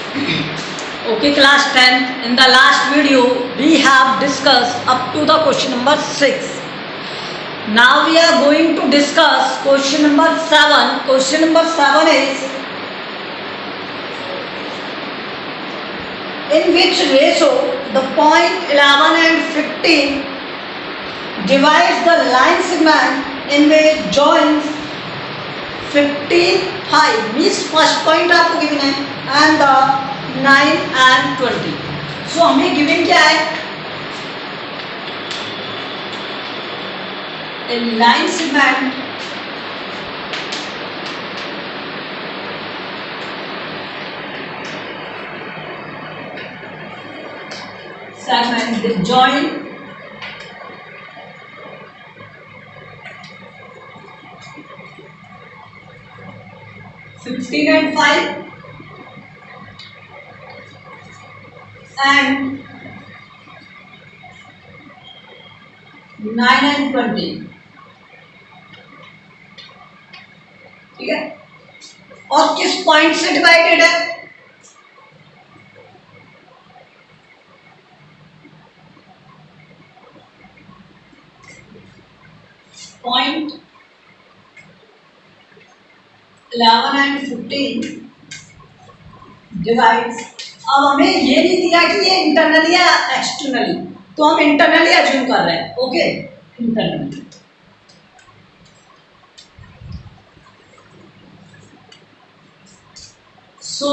Okay, class 10. In the last video, we have discussed up to the question number 6. Now we are going to discuss question number 7. Question number 7 is, in which ratio the point 11 and 15 divides the line segment in which joins 15 5 means first point आपको given है and the 9 and 20. So हमें given क्या है? A line segment that join 15 and 5 and 9 and 20. ठीक है, और किस point से डिवाइडेड है? Point 11 and 15 divides. अब हमें ये नहीं दिया कि ये इंटरनली या एक्सटर्नली, तो हम इंटरनली अज्यूम कर रहे हैं। Okay, internally. सो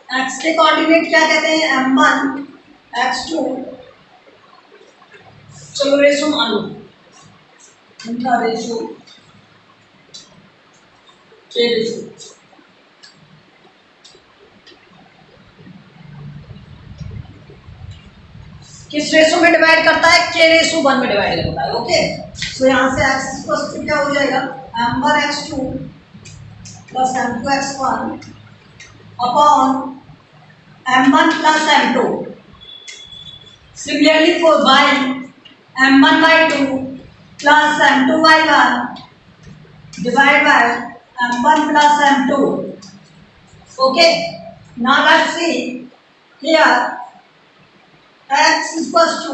एक्स के कोऑर्डिनेट क्या कहते हैं? m1 x2, चलो रेशो मान लो, इनका रेशो के रेशो किस रेशो में डिवाइड करता है? के रेशो 1 में डिवाइड करता है। ओके, सो यहाँ से x इक्वल क्या हो जाएगा? m1 x2 plus m2 x1 upon m1 plus m2। Similarly for y m1 by 2 plus m2 by 1 divide by m1 plus m2. Okay, now let's see here x is equals to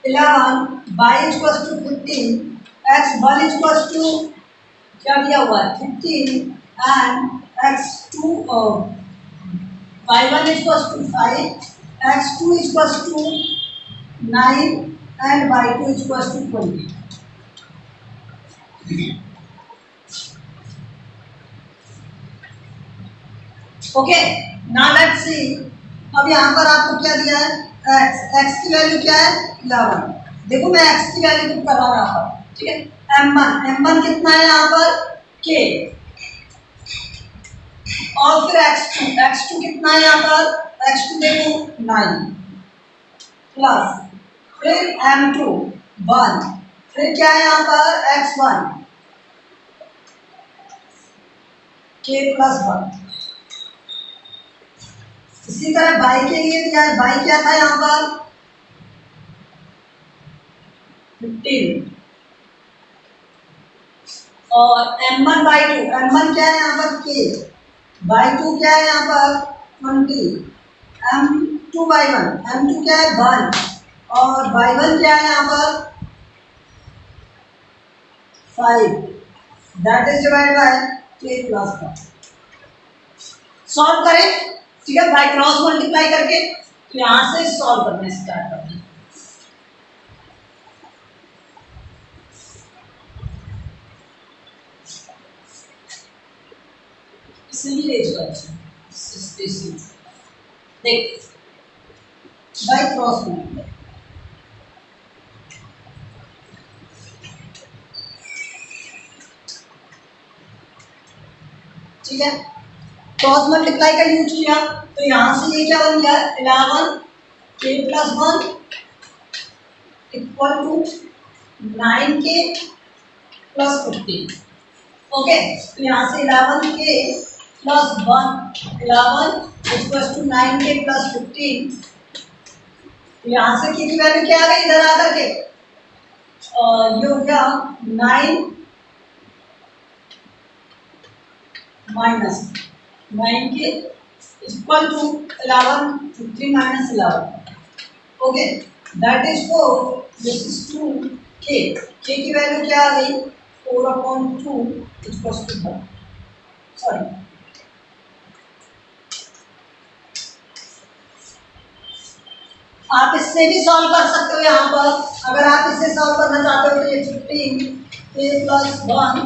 11, y is equals to 15, x1 is equals to क्या दिया हुआ है? 15 and x2 y1 is equals to 5, x2 is equals to 9 and y2 is equals to 20. Okay, now let's सी। अब यहाँ पर आपको क्या दिया है? x की वैल्यू क्या है? 11। देखो मैं x की वैल्यू पुट कर रहा हूँ यहाँ पर, ठीक है। m1 कितना है यहाँ पर? k, और फिर x2 कितना है यहाँ पर? x2 देखो 9 प्लस फिर m2 1, फिर क्या है यहाँ पर? x1 k plus 1। इसी तरह y के लिए दिया है, y क्या था यहाँ पर? 15 और m1 by 2, m1 क्या है यहाँ पर? k, y2 क्या है यहाँ पर? 20, m2 by 1, m2 क्या है? 1 और y1 क्या है यहाँ पर? 5, that is divide by k plus 1। Solve करें, ठीक है, बाय क्रॉस मल्टीप्लाई करके। तो यहां से सॉल्व करने स्टार्ट करते हैं। इसलिए देख बाय क्रॉस मल्टीप्लाई, ठीक है। क्रॉस मल्टीप्लाई का यूज किया तो यहाँ से ये क्या बन गया? 11 k plus 1 equal to 9k plus 15। Okay, तो यहाँ से 11k plus 1 11 equal to 9k plus 15। यहाँ से की वैल्यू क्या आ गई? इधर आकर के ये हो गया 9 माइनस 9 के equal to 11, 15 minus 11, okay, that is 4, this is 2 के की वैल्यू क्या आ गई 4/2 इक्वल टू 1, सॉरी आप इससे भी सॉल्व कर सकते हो। यहाँ पर अगर आप इसे सॉल्व करना चाहते हो तो ये 15 के प्लस 1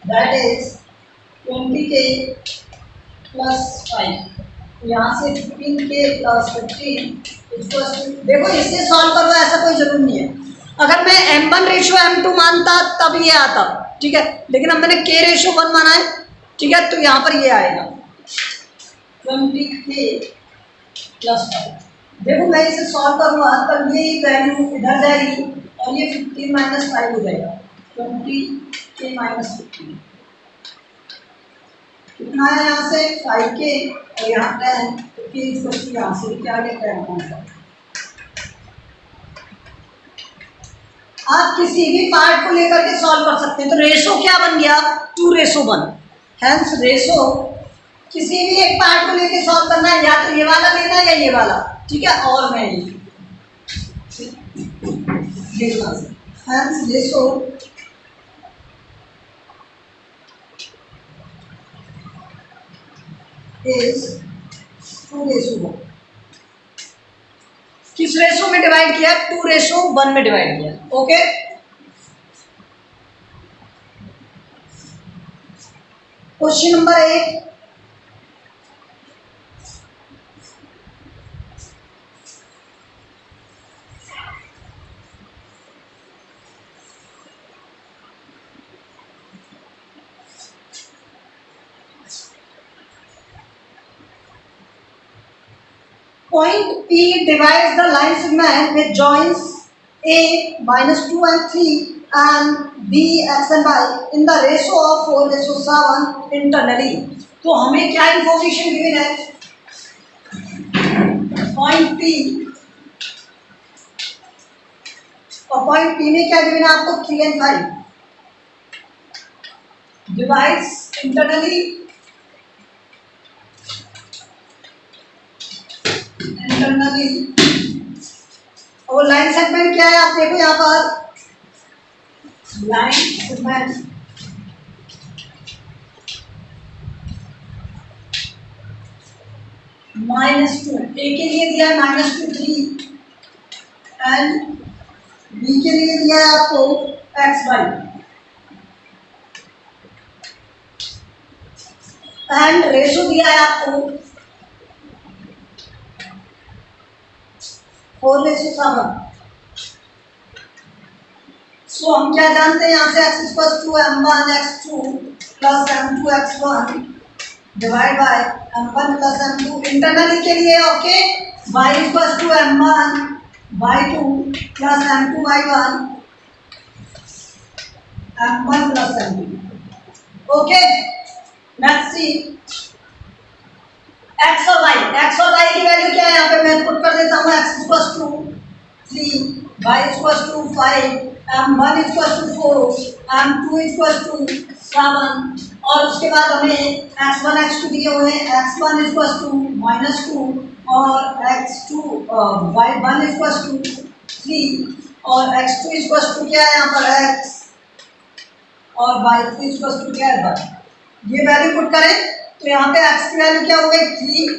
दैट इज 20 के प्लस 5, यहाँ से 15 के प्लस 15 देखो इससे सॉल्व करो, ऐसा कोई जरूरी नहीं है। अगर मैं m1 रेशो m2 मानता तब ये आता, ठीक है, लेकिन अब मैंने k रेशो 1 माना है, ठीक है, तो यहाँ पर ये आएगा 20 के प्लस 5। देखो मैं इसे सॉल्व करूँगा तब ये वैल्यू इधर जाएगी और ये 15 माइनस 5 हो जाएगा, 20 के माइनस 15 कितना है यहाँ से 5 के और यहाँ 10, तो के यहाँ से क्या लेकर आना होगा। आप किसी भी पार्ट को लेकर के सॉल्व कर सकते हैं। तो रेशो क्या बन गया 2:1, हैंस रेशो किसी भी एक पार्ट को लेकर सॉल्व करना है, या तो ये वाला लेना है या ये वाला, ठीक है, और मैं ये हैंस रेशो इज 2:1। किस रेशो में डिवाइड किया 2:1 में डिवाइड किया, okay. Question number 8, point P divides the line segment with joints A -2 and 3 and B x and y in the ratio of 4:7 internally। तो हमें क्या इंफॉर्मेशन गिवन है point P, और पॉइंट P में क्या गिवन है आपको 3 and 5 डिवाइड्स इंटरनली और लाइन सेगमेंट क्या है आप देखो यहाँ पर लाइन सेगमेंट -2, ए के लिए दिया है -2 3 एंड बी के लिए दिया है आपको x y एंड रेशो दिया है आपको 4:7। सो हम क्या जानते हैं यहाँ से x = m1 x2 plus m2 x1 divide by m1 plus m2 internally के लिए, okay, y = m1 y2 plus m2 y1 m1 plus m2, okay. Next see x और y की वैल्यू क्या है यहाँ पे मैं पुट कर देता हूँ x = 3 y = 5 m1 = 4 m2 = 7 और उसके बाद हमें x1 x2 दिए हुए हैं, x1 = -2 और x2 y1 = 3 और x2 = क्या है यहाँ पर x और y2 = क्या है 1। ये वैल्यू पुट करें तो यहाँ पे x की वैल्यू क्या हो गई 3,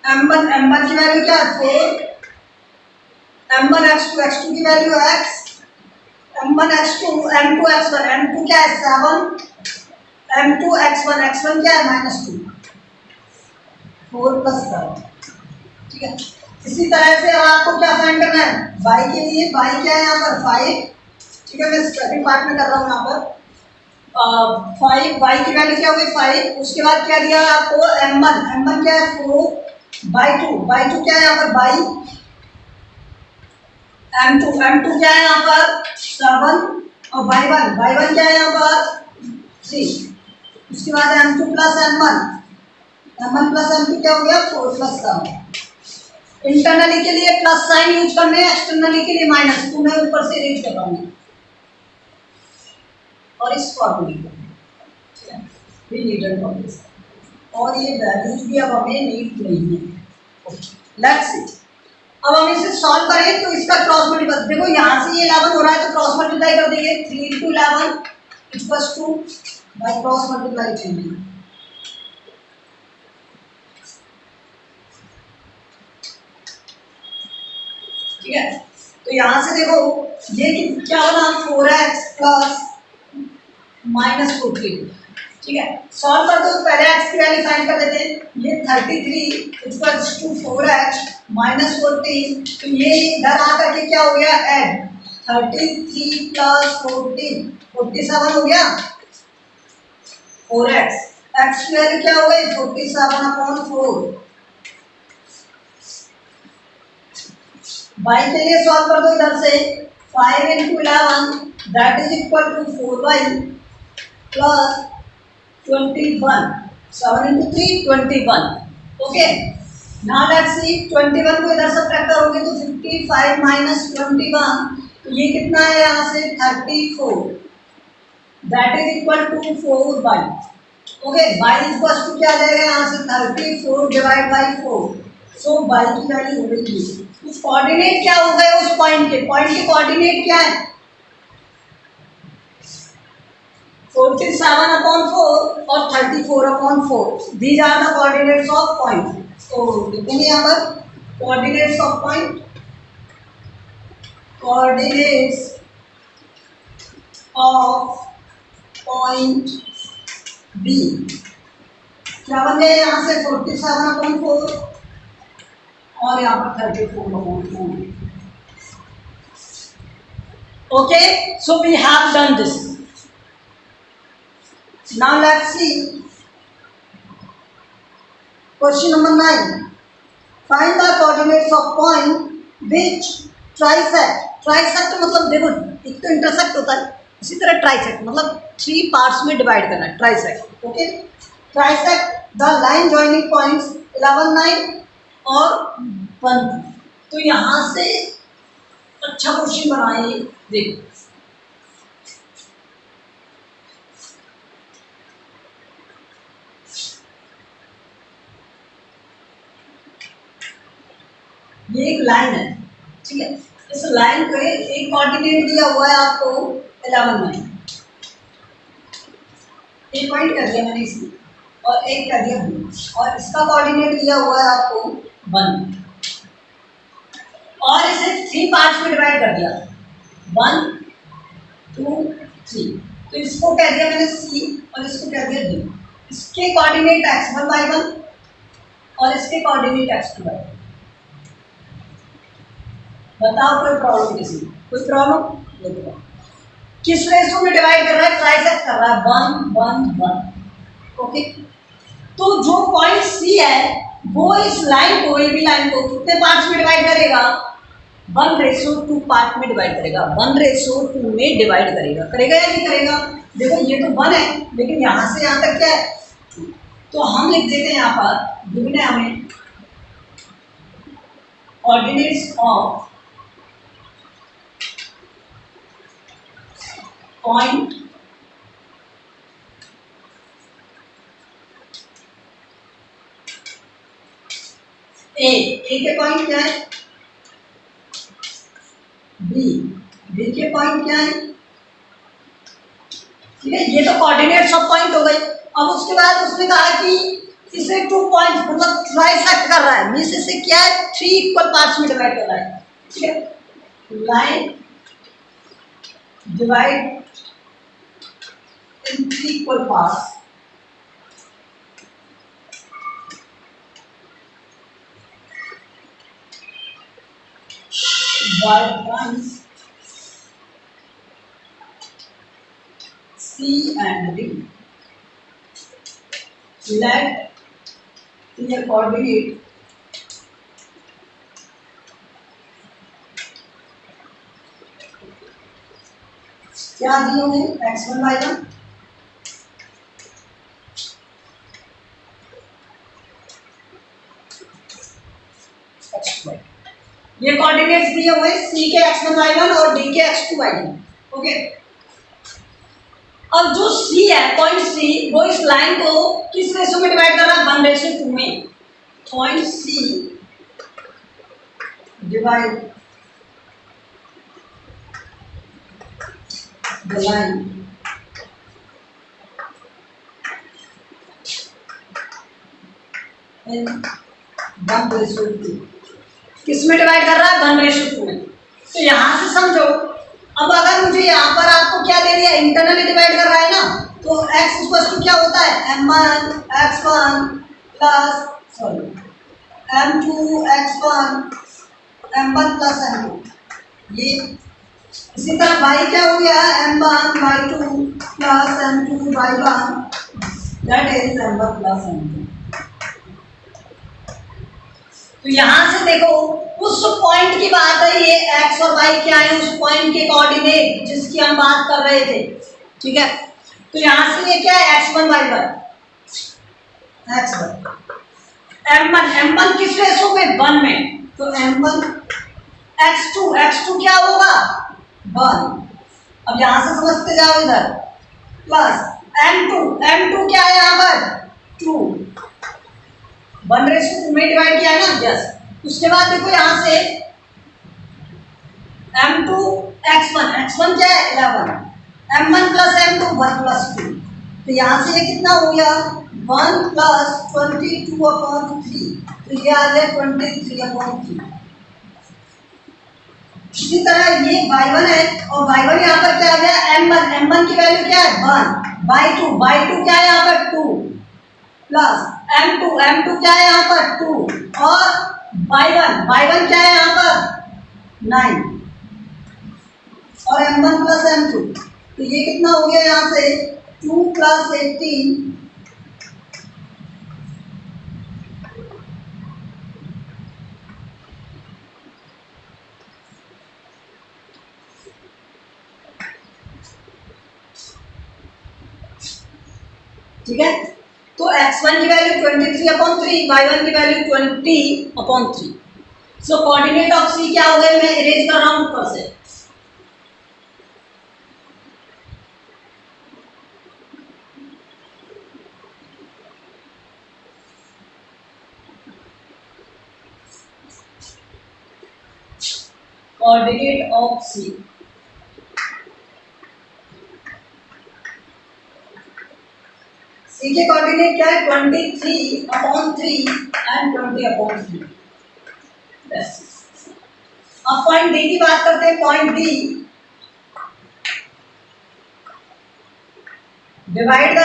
m1 की वैल्यू क्या है 4, m1 x2 की value x, m1 x2 m2 x1 m2 क्या है 7, m2 x1 क्या है -2, 4 + 7, ठीक है। इसी तरह से आपको क्या फाइंड करना है y के लिए, y क्या है यहाँ पर 5, ठीक है, मैं सेकंड पार्ट में कर रहा हूँ यहाँ पर 5, y की वैल्यू क्या होगी 5, उसके बाद क्या दिया आपको m1 क्या है 4, y2 क्या है यहाँ पर 22, m2 क्या है यहाँ पर 7 और y1 क्या है यहाँ पर 3, उसके बाद m2 plus m1 plus m2 क्या हो गया 4 + 7। इंटरनली के लिए प्लस साइन यूज करने, एक्सटर्नली के लिए माइनस, तो मैं ऊपर से रीड कर रहा हूँ और इस फॉर्मूले को और ये वैल्यूज भी अब हमें नीड नहीं है। लेट्स सी, अब हम इसे सॉल्व करें तो इसका क्रॉस मल्टीप्लाई, देखो यहाँ से ये 11 हो रहा है तो क्रॉस मल्टीप्लाई कर देंगे, 3 into 11 equals to, by cross multiply करेंगे। ठीक है, तो यहाँ से देखो ये क्या बना, 4x प्लस -14। ठीक है, सॉल्व कर दो तो पहले x की वैल्यू फाइंड कर लेते हैं। ये 33 इक्वल्स टू 4x -14, तो ये इधर आ करके क्या हो गया, ऐड 33 प्लस 14 47 हो गया, 4x, x की वैल्यू क्या हो गई 47/4। y के लिए सॉल्व कर दो इधर से, 5 into 11 that is equal to 4y plus 21, 7 into 3 21। Okay, now let's see 21 को इधर सब्ट्रैक्ट करोगे तो 55 माइनस 21, तो ये कितना है यहाँ से 34, that is equal to 4y। Okay, y equal to क्या जाएगा यहाँ से 34 डिवाइड बाई 4, सो y की वैल्यू हो गई है। उस कोऑर्डिनेट क्या हो गए उस पॉइंट के कोऑर्डिनेट क्या है 47/4 और 34/4, these are the coordinates of point. तो लिखेंगे यहाँ पर coordinates of point, coordinates of point B क्या बन गए यहाँ से 47/4 और यहाँ पर 34/4। Okay, so we have done this. Now let's see question number 9. Find the coordinates of point which trisect. Trisect मतलब देखो एक तो इंटरसेक्ट होता है, इसी तरह ट्राइसेक्ट मतलब 3 पार्ट्स में डिवाइड करना है, trisect. Okay, trisect the line joining points 11 9 और 1। तो यहाँ से अच्छा क्वेश्चन बनाइए, देखो ये एक लाइन है। ठीक है, इस लाइन पे एक कोऑर्डिनेट दिया हुआ है आपको 11 में, एक पॉइंट कर दिया मैंने इसमें और एक कर दिया B, और इसका कोऑर्डिनेट दिया हुआ है आपको 1 और इसे 3 पार्ट्स में डिवाइड कर दिया 1 2 3। तो इसको कह दिया मैंने C और इसको कह दिया D। इसके कोऑर्डिनेट x1y1 और इसके कोऑर्डिनेट x2y2। बताओ कोई प्रॉब्लम किसी, कोई प्रॉब्लम? किस रेशो में डिवाइड कर रहा है, ट्राइसेक्ट कर रहा है 1 1 1। ओके, तो जो पॉइंट सी है वो इस लाइन को, ये भी लाइन को कितने पार्ट्स में डिवाइड करेगा 1:2 पार्ट में डिवाइड करेगा, 1:2 में डिवाइड करेगा, करेगा या नहीं करेगा? देखो ये तो 1 है लेकिन यहाँ से यहाँ तक क्या है, तो हम लिख देते हैं यहाँ पर, गिवन है हमें कोऑर्डिनेट्स ऑफ पॉइंट ए के पॉइंट क्या है, बी के पॉइंट क्या है। ठीक है, ये तो कोऑर्डिनेट्स ऑफ पॉइंट हो गई। अब उसके बाद उसने कहा कि इसे 2 पॉइंट मतलब ट्राइसेक्ट कर रहा है, मींस इसे क्या है 3 इक्वल पार्ट्स में डिवाइड कर रहा है। ठीक है, line divide in 3 equal parts, by points C and D. Let the coordinate क्या दिए होंगे x1 y1 ये कोऑर्डिनेट्स दिए हुए C के x1 y1 और D के x2 y2। ओके, अब जो C है पॉइंट C वो इस लाइन को किस रेशो में डिवाइड कर रहा है 1:2 में point C divide the line in 1:2। किस में डिवाइड कर रहा है? 1:2 में। तो यहां से समझो, अब अगर मुझे यहाँ पर आपको क्या दे दिया, इंटरनली डिवाइड कर रहा है ना, तो x इक्वल टू क्या होता है, m1 x1 plus sorry m2 x1 m1 plus m2। ये इसी तरह y क्या हो गया, m1 y2 plus m2 y1 that is m1 plus m2। तो यहां से देखो उस पॉइंट की बात है, ये x और y क्या है, उस पॉइंट के कोऑर्डिनेट जिसकी हम बात कर रहे थे, ठीक है। तो यहां से ये क्या है, x1 y1 x1 m1 किस रेशो में, 1 में, तो m1 x2 क्या होगा 1। अब यहां से समझते जाओ इधर, प्लस m2 क्या है यहाँ पर 2, 1:2 में डिवाइड किया है ना, यस। उसके बाद देखो यहां से m2 x1 क्या है 11, m1 प्लस m2 1 प्लस 2। तो यहां से ये कितना हो गया 1 प्लस 22/3, तो ये आ गया 23/3। इसी तरह ये y1 है और y1 यहाँ पर क्या आ गया m1 की वैल्यू क्या है 1, y2 क्या है यहाँ पर 2 प्लस m2 क्या है यहाँ पर 2 और y1 क्या है यहाँ पर 9 और m1 प्लस m2। तो ये कितना हो गया यहाँ से 2 प्लस 18 ठीक है। तो x1 की वैल्यू 23/3, y1 की value 20/3। So coordinate of c क्या हो गए, मैं इरेज कर रहा हूं ऊपर से, कोऑर्डिनेट ऑफ c के कोऑर्डिनेट क्या है 23/3 एंड 20/3। बस अब पॉइंट डी की बात करते हैं। Point D, divide the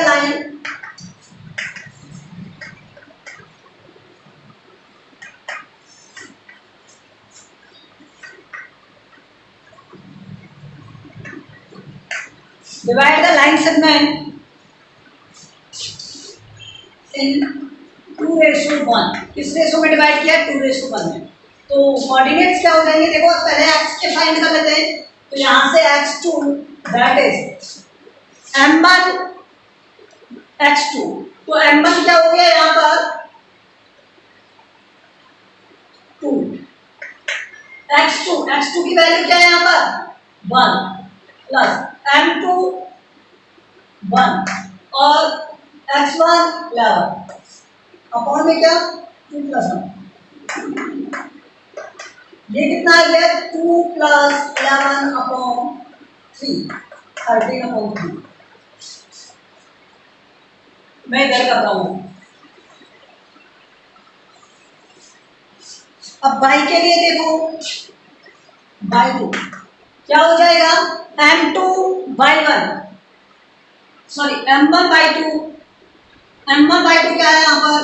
line segment in 2:1। किस रेशो में डिवाइड किया है 2:1 में। तो कोऑर्डिनेट्स क्या हो जाएंगे, देखो पहले x के फाइंड कर लेते हैं। तो यहां से x2 that is m1 x2, तो m1 क्या हो गया यहाँ पर 2, x2 की वैल्यू क्या है यहाँ पर 1 प्लस m2 1 और x1 11 अपॉन में क्या 2 प्लस 1। ये कितना आ गया 2 प्लस 11/3, 13/3। मैं इधर कर रहा हूं। अब y के लिए देखो, y2 क्या हो जाएगा m1 क्या है यहाँ पर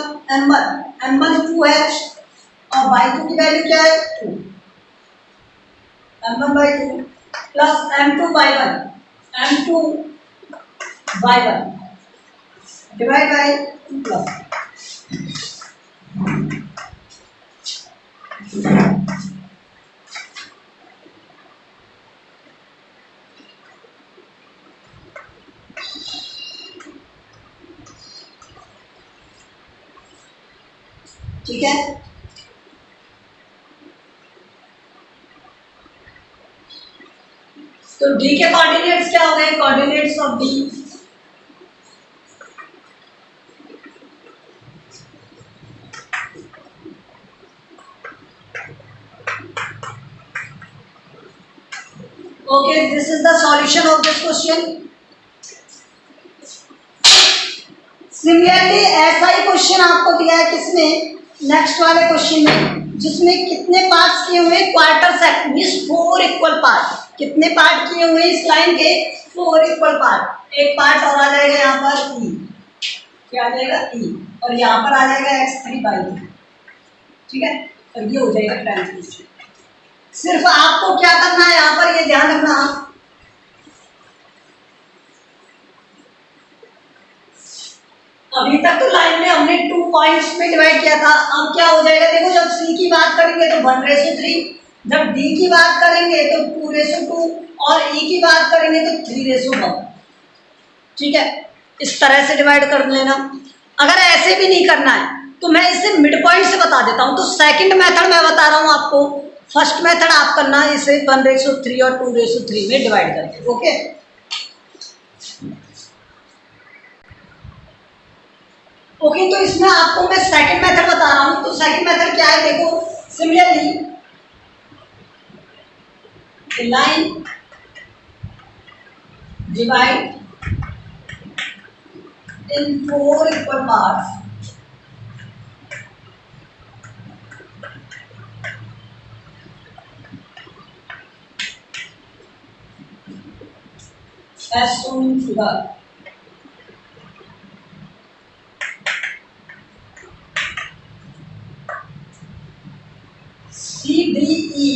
m1 2 है और y2 की वैल्यू क्या है 2, m1/2 plus m2 divide by 2 plus. ठीक है, तो डी के कोऑर्डिनेट्स क्या हो गए, coordinates of D Okay, this is the solution of this question. Similarly ऐसा ही क्वेश्चन आपको दिया है किसमें, नेक्स्ट वाले क्वेश्चन में, जिसमें कितने पार्ट्स किए हुए, quarter section means 4 equal part, कितने पार्ट किए हुए इस लाइन के, 4 इक्वल पार्ट। एक पार्ट और आ जाएगा यहाँ पर ई, क्या आ जाएगा ई, और यहाँ पर आ जाएगा x3/3, ठीक है, और ये हो जाएगा ट्रांसलेशन। सिर्फ आपको क्या करना है यहाँ पर, ये ध्यान रखना, अभी तक तो लाइन में हमने 2 पॉइंट्स में डिवाइड किया था, अब क्या हो जाएगा देखो, जब सी की बात करेंगे तो 1:3, जब डी की बात करेंगे तो 2:2 और ई की बात करेंगे तो 3:1, ठीक है, इस तरह से डिवाइड कर लेना। अगर ऐसे भी नहीं करना है तो मैं इसे मिड पॉइंट से बता देता हूँ, तो सेकंड मेथड मैं बता रहा हूँ आपको, फर्स्ट मेथड आप करना है इसे 1:3 और 2:3 में डिवाइड करके। ओके, ओके, तो इसमें आपको मैं सेकंड मेथड बता रहा हूँ, तो सेकंड मेथड क्या है देखो, similarly line divide in 4 equal parts as shown in figure. CDE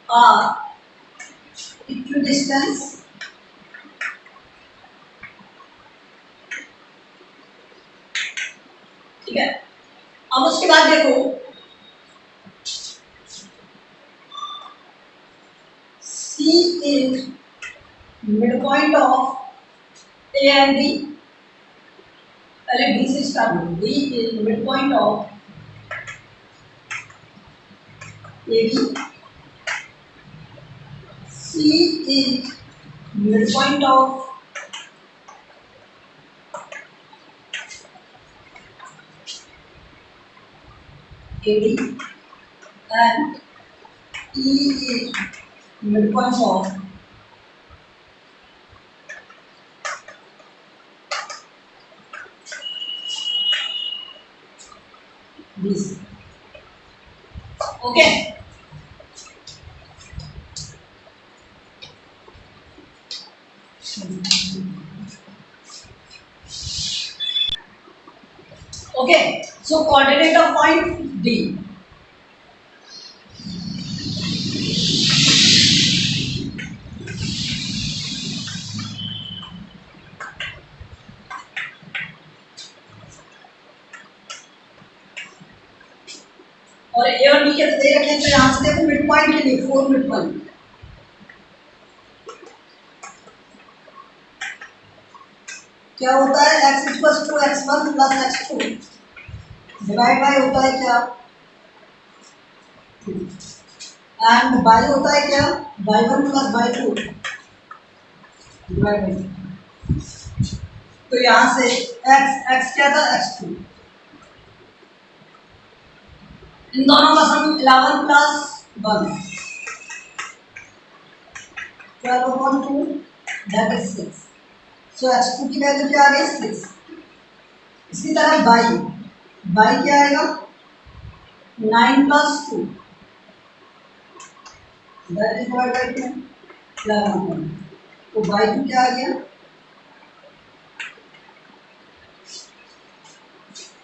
are equidistant ठीक है। अब उसके बाद देखो, C is midpoint of A and B, पहले D से स्टार्ट करो, D is midpoint of AB, C is midpoint of AD and E is midpoint of BC. Okay. Okay, so coordinate of point D. और ए और B के तो दे रखे हैं, तो यहाँ से देखो मिड पॉइंट के लिए 4 मिड पॉइंट क्या होता है, x = x1 + x2 divide by होता है क्या, एंड बाई होता है क्या, y1 + y2 डिवाइड बाय, तो यहाँ से x क्या था, x2, इन दोनों का सम 11 + 1 12/2 दैट इज 6, सो x2 की वैल्यू क्या आ गई 6। इसी तरह बाई क्या आएगा 9 + 2 दैट इज डिवाइड बाय 2 11, तो बाई टू क्या आ गया,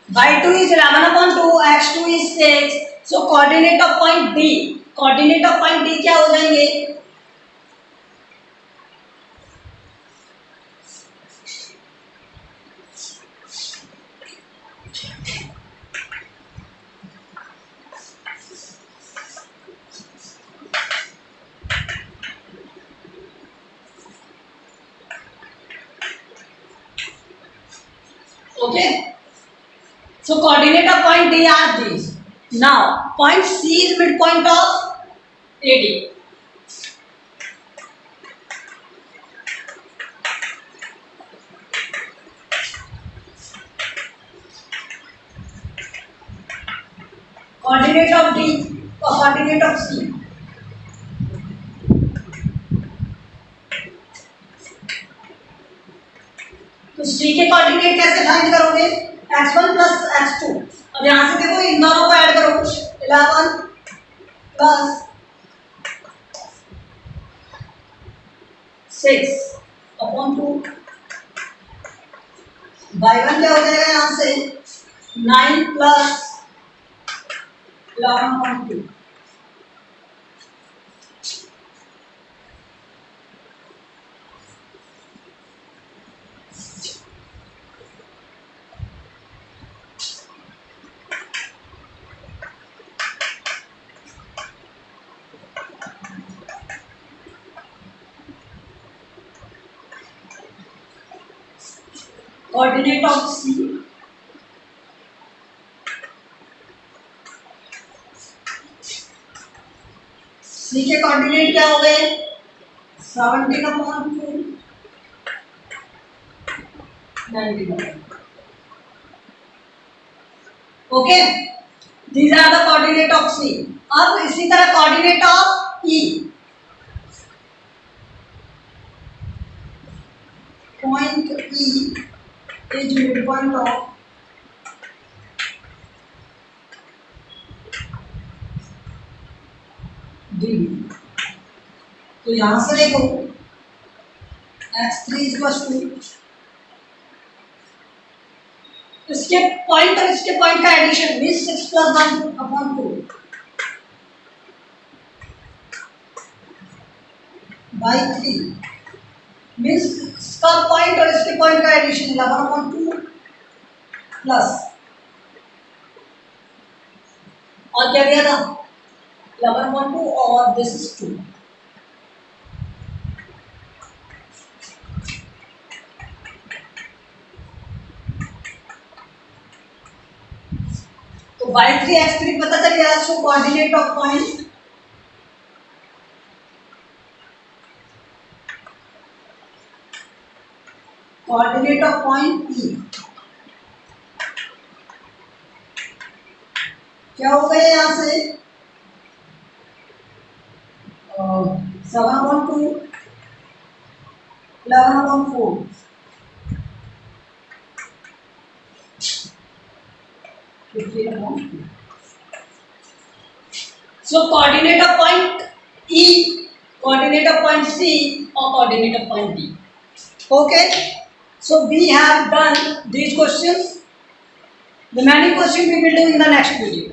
y2 is 11/2, x2 is 6, so coordinate of point D, coordinate of point D क्या हो जाएंगे, okay, so coordinate of point D are these. Now point C is midpoint of AD, coordinate of D or coordinate of C. तो C के coordinate कैसे find करोगे? x1 plus x2. अब यहाँ से देखो इन दोनों को ऐड करो. 11 प्लस 6 अपॉन 2. y1 क्या हो जाएगा यहाँ से? 9 प्लस 11.2. कोऑर्डिनेट ऑफ C के कोऑर्डिनेट क्या हो गए? 17/2 19. Okay, these are the coordinate of C. अब इसी तरह coordinate of E. Point E is midpoint of D. तो यहां से देखो x3 = इसके पॉइंट और इसके पॉइंट का एडिशन मींस 6 + 1/2 बाई 3 मीन्स इसका पॉइंट और इसके पॉइंट का एडिशन 11.2 प्लस और क्या दिया था 11.2 और दिस इज 2. तो y3 x3 पता चल गया. So coordinate of point coordinate of point P क्या हो गए यहाँ से 7/2 11/4 15/2. So coordinate of point E, coordinate of point C or coordinate of point D. Okay. So we have done these questions. The remaining question we will do in the next video.